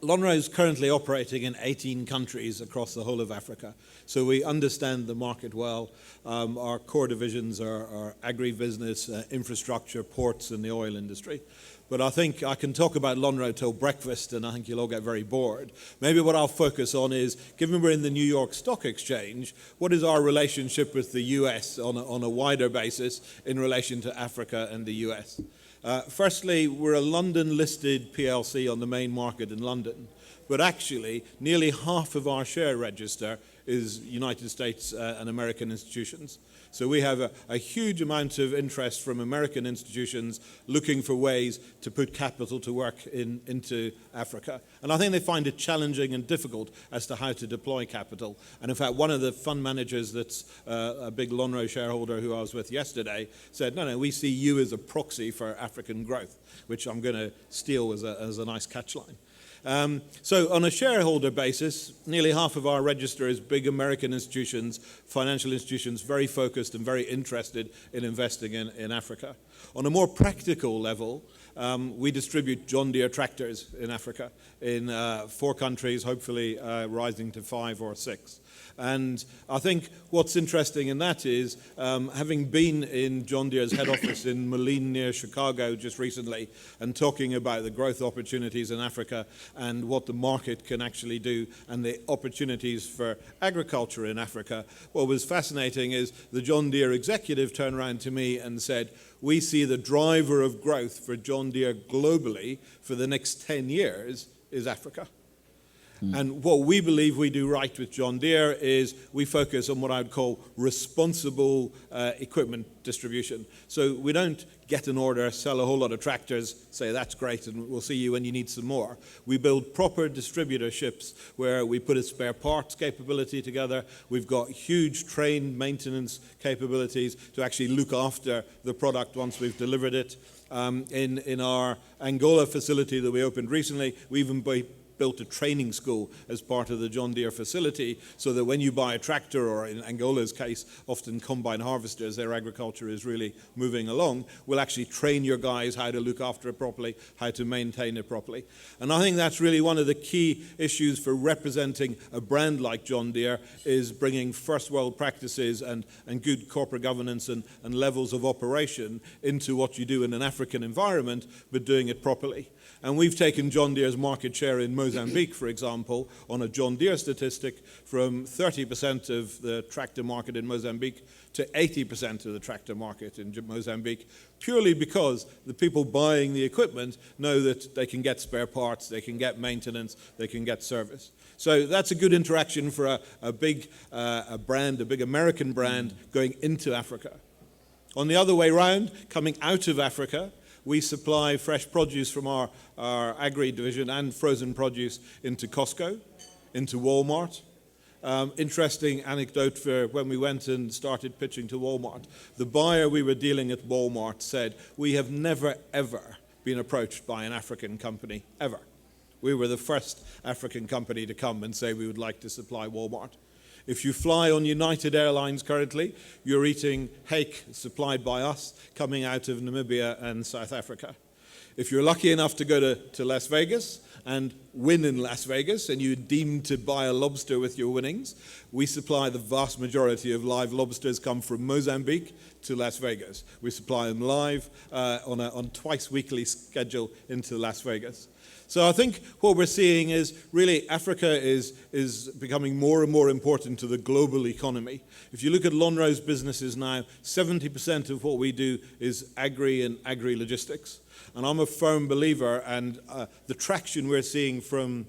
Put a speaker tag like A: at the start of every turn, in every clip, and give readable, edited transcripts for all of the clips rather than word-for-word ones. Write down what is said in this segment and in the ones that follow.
A: Lonrho is currently operating in 18 countries across the whole of Africa, so we understand the market well. Our core divisions are agribusiness, infrastructure, ports, and the oil industry. But I think I can talk about Lonrho till breakfast, and I think you'll all get very bored. Maybe what I'll focus on is, given we're in the New York Stock Exchange, what is our relationship with the US on a wider basis in relation to Africa and the US? Firstly, we're a London-listed PLC on the main market in London, but actually nearly half of our share register is United States and American institutions. So we have a huge amount of interest from American institutions looking for ways to put capital to work into Africa. And I think they find it challenging and difficult as to how to deploy capital. And in fact, one of the fund managers that's a big Lonrho shareholder who I was with yesterday said, no, we see you as a proxy for African growth, which I'm going to steal as a nice catchline. So on a shareholder basis, nearly half of our register is big American institutions, financial institutions, very focused and very interested in investing in Africa. On a more practical level, we distribute John Deere tractors in Africa in 4 countries, hopefully rising to 5 or 6. And I think what's interesting in that is, having been in John Deere's head office in Moline near Chicago just recently and talking about the growth opportunities in Africa and what the market can actually do and the opportunities for agriculture in Africa, what was fascinating is the John Deere executive turned around to me and said, we see the driver of growth for John Deere globally for the next 10 years is Africa. And what we believe we do right with John Deere is we focus on what I would call responsible equipment distribution. So we don't get an order, sell a whole lot of tractors, say that's great and we'll see you when you need some more. We build proper distributorships where we put a spare parts capability together. We've got huge trained maintenance capabilities to actually look after the product once we've delivered it. In our Angola facility that we opened recently, we even built a training school as part of the John Deere facility so that when you buy a tractor, or in Angola's case, often combine harvesters, their agriculture is really moving along, we'll actually train your guys how to look after it properly, how to maintain it properly. And I think that's really one of the key issues for representing a brand like John Deere is bringing first world practices and good corporate governance and levels of operation into what you do in an African environment, but doing it properly. And we've taken John Deere's market share in Mozambique, for example, on a John Deere statistic from 30% of the tractor market in Mozambique to 80% of the tractor market in Mozambique, purely because the people buying the equipment know that they can get spare parts, they can get maintenance, they can get service. So that's a good interaction for a big brand, a big American brand going into Africa. On the other way round, coming out of Africa, we supply fresh produce from our agri division and frozen produce into Costco, into Walmart. Interesting anecdote for when we went and started pitching to Walmart. The buyer we were dealing at Walmart said, we have never, ever been approached by an African company, ever. We were the first African company to come and say we would like to supply Walmart. If you fly on United Airlines currently, you're eating hake supplied by us coming out of Namibia and South Africa. If you're lucky enough to go to Las Vegas and win in Las Vegas and you're deemed to buy a lobster with your winnings, we supply the vast majority of live lobsters come from Mozambique to Las Vegas. We supply them live on twice weekly schedule into Las Vegas. So I think what we're seeing is really Africa is becoming more and more important to the global economy. If you look at Lonrho's businesses now, 70% of what we do is agri and agri-logistics. And I'm a firm believer, and the traction we're seeing from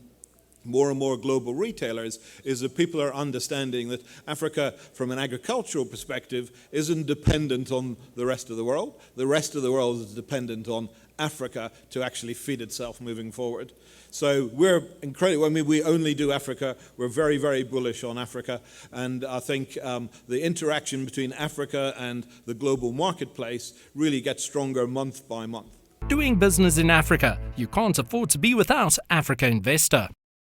A: more and more global retailers is that people are understanding that Africa, from an agricultural perspective, isn't dependent on the rest of the world. The rest of the world is dependent on Africa to actually feed itself moving forward. So we're incredible. I mean, we only do Africa. We're very, very bullish on Africa. And I think the interaction between Africa and the global marketplace really gets stronger month by month.
B: Doing business in Africa, you can't afford to be without Africa Investor.